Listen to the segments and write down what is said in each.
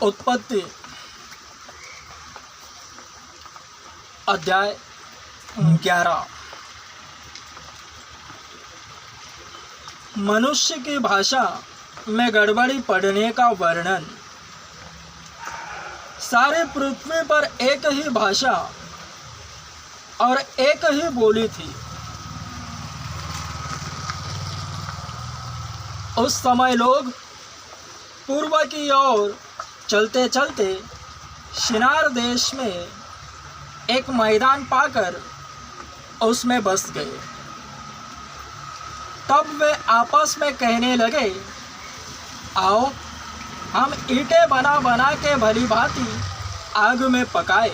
उत्पत्ति अध्याय 11। मनुष्य की भाषा में गड़बड़ी पड़ने का वर्णन। सारी पृथ्वी पर एक ही भाषा और एक ही बोली थी। उस समय लोग पूर्व की ओर चलते चलते शिनार देश में एक मैदान पाकर उसमें बस गए। तब वे आपस में कहने लगे, आओ हम ईंटें बना बना के भली भांति आग में पकाए।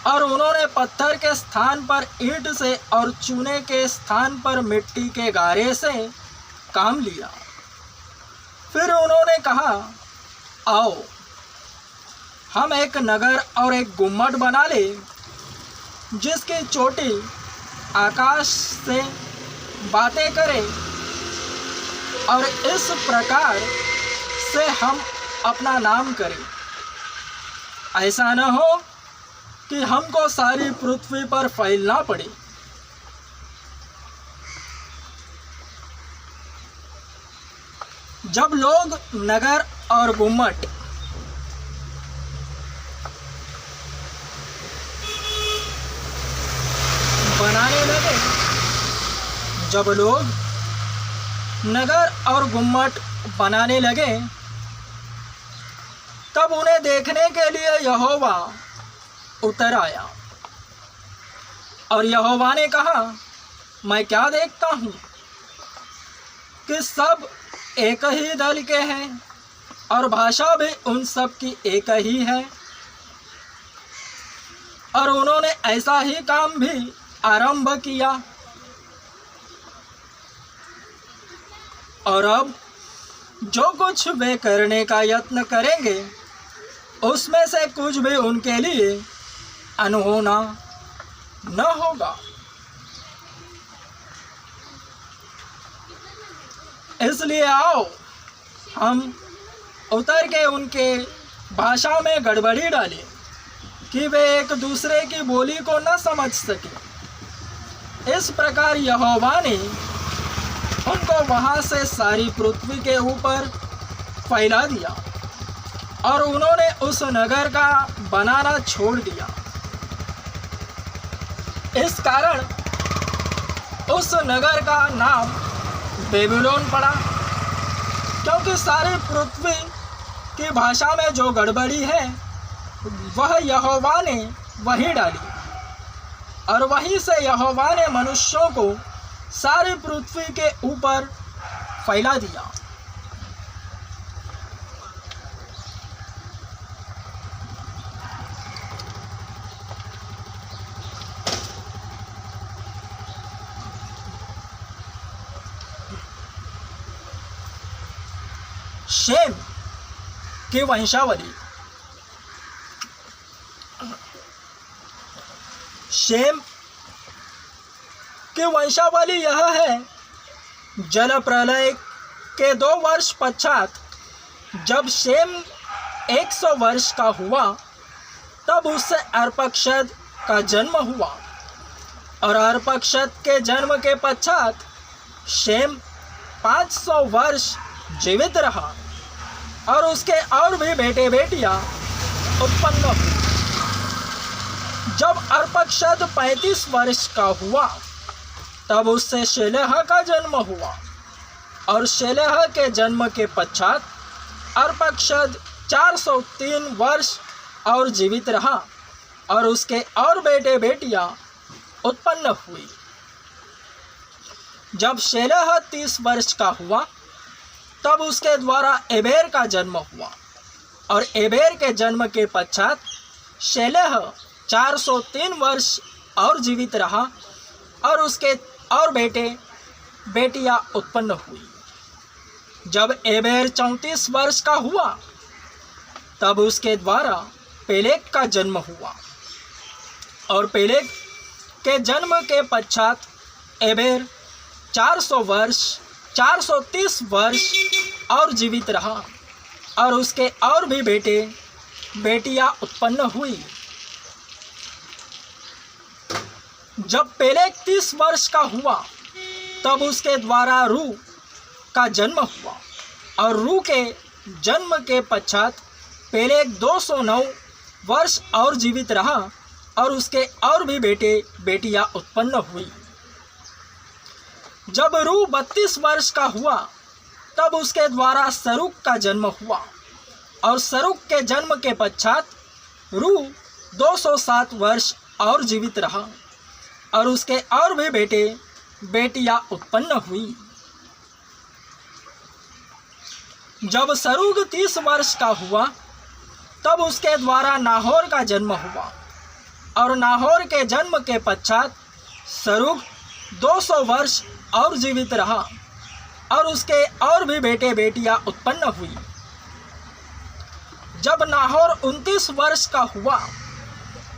और उन्होंने पत्थर के स्थान पर ईंट से और चूने के स्थान पर मिट्टी के गारे से काम लिया। फिर उन्होंने कहा, आओ हम एक नगर और एक गुम्मट बना ले, जिसकी चोटी आकाश से बातें करे, और इस प्रकार से हम अपना नाम करें। ऐसा न हो कि हमको सारी पृथ्वी पर फैलना पड़े। जब लोग नगर और गुम्मट बनाने लगे, तब उन्हें देखने के लिए यहोवा उतर आया। और यहोवा ने कहा, मैं क्या देखता हूँ कि सब एक ही दल के हैं और भाषा भी उन सब की एक ही है, और उन्होंने ऐसा ही काम भी आरंभ किया। और अब जो कुछ वे करने का यत्न करेंगे, उसमें से कुछ भी उनके लिए अनहोना न होगा। इसलिए आओ हम उतर के उनके भाषा में गड़बड़ी डालें कि वे एक दूसरे की बोली को न समझ सके। इस प्रकार यहोवा ने उनको वहाँ से सारी पृथ्वी के ऊपर फैला दिया, और उन्होंने उस नगर का बनाना छोड़ दिया। इस कारण उस नगर का नाम बेबीलोन पड़ा, क्योंकि सारी पृथ्वी की भाषा में जो गड़बड़ी है वह यहोवा ने वहीं डाली, और वहीं से यहोवा ने मनुष्यों को सारी पृथ्वी के ऊपर फैला दिया। शेम की वंशावली। शेम की वंशावली यह है, जल प्रलय के 2 वर्ष पश्चात जब शेम 100 वर्ष का हुआ, तब उससे अर्पक्षद का जन्म हुआ। और अर्पक्षद के जन्म के पश्चात शेम 500 वर्ष जीवित रहा, और उसके और भी बेटे बेटियां उत्पन्न हुई। जब अर्पक्षद 35 वर्ष का हुआ, तब उससे शेलह का जन्म हुआ। और शेलह के जन्म के पश्चात अर्पक्षद 403 वर्ष और जीवित रहा, और उसके और बेटे बेटियां उत्पन्न हुई। जब शेलह 30 वर्ष का हुआ, तब उसके द्वारा एबेर का जन्म हुआ। और एबेर के जन्म के पश्चात शेलह 403 वर्ष और जीवित रहा, और उसके और बेटे बेटियां उत्पन्न हुई। जब एबेर 34 वर्ष का हुआ, तब उसके द्वारा पेलेग का जन्म हुआ। और पेलेग के जन्म के पश्चात एबेर 430 वर्ष और जीवित रहा, और उसके और भी बेटे बेटियां उत्पन्न हुई। जब पेलेग 30 वर्ष का हुआ तब उसके द्वारा रू का जन्म हुआ, और रू के जन्म के पश्चात पेलेग 209 वर्ष और जीवित रहा, और उसके और भी बेटे बेटियां उत्पन्न हुई। जब रू 32 वर्ष का हुआ तब उसके द्वारा सरूग का जन्म हुआ, और सरूग के जन्म के पश्चात रू 207 वर्ष और जीवित रहा, और उसके और भी बेटे बेटियां उत्पन्न हुई। जब सरूग 30 वर्ष का हुआ तब उसके द्वारा नाहोर का जन्म हुआ, और नाहोर के जन्म के पश्चात सरूग 200 वर्ष और जीवित रहा, और उसके और भी बेटे बेटियां उत्पन्न हुई। जब नाहोर 29 वर्ष का हुआ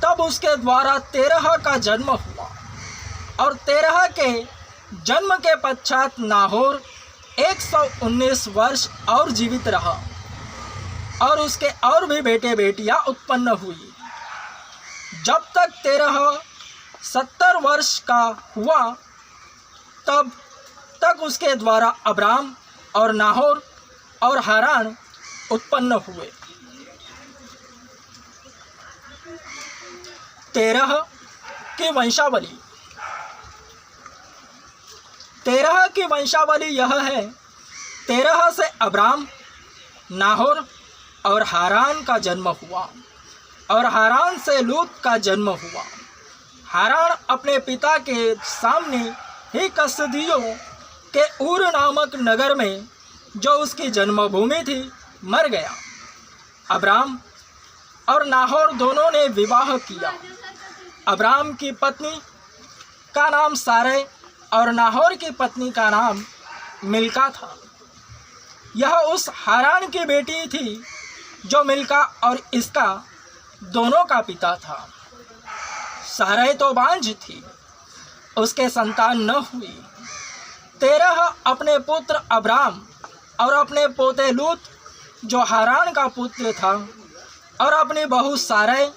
तब उसके द्वारा तेरह का जन्म हुआ, और तेरह के जन्म के पश्चात नाहोर 119 वर्ष और जीवित रहा, और उसके और भी बेटे बेटियां उत्पन्न हुई। जब तक तेरह 70 वर्ष का हुआ तब तक उसके द्वारा अब्राम और नाहोर और हारान उत्पन्न हुए। तेरह की वंशावली। तेरह की वंशावली यह है, तेरह से अब्राम, नाहोर और हारान का जन्म हुआ, और हारान से लूत का जन्म हुआ। हारान अपने पिता के सामने ही कसदियों के ऊर नामक नगर में, जो उसकी जन्मभूमि थी, मर गया। अब्राम और नाहोर दोनों ने विवाह किया। अब्राम की पत्नी का नाम सारै और नाहोर की पत्नी का नाम मिल्का था। यह उस हारान की बेटी थी जो मिल्का और इसका दोनों का पिता था। सारै तो बांझ थी, उसके संतान न हुई। तेरह अपने पुत्र अब्राम और अपने पोते लूत जो हारान का पुत्र था, और अपनी बहू सारै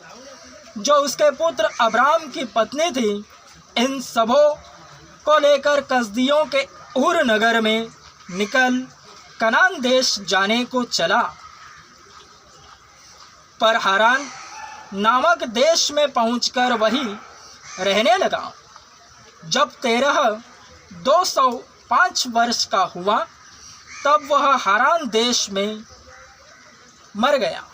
जो उसके पुत्र अब्राम की पत्नी थी, इन सबों को लेकर कसदियों के ऊर नगर में निकल कनान देश जाने को चला। पर हारान नामक देश में पहुंचकर वहीं रहने लगा। जब तेरह 205 वर्ष का हुआ तब वह हारान देश में मर गया।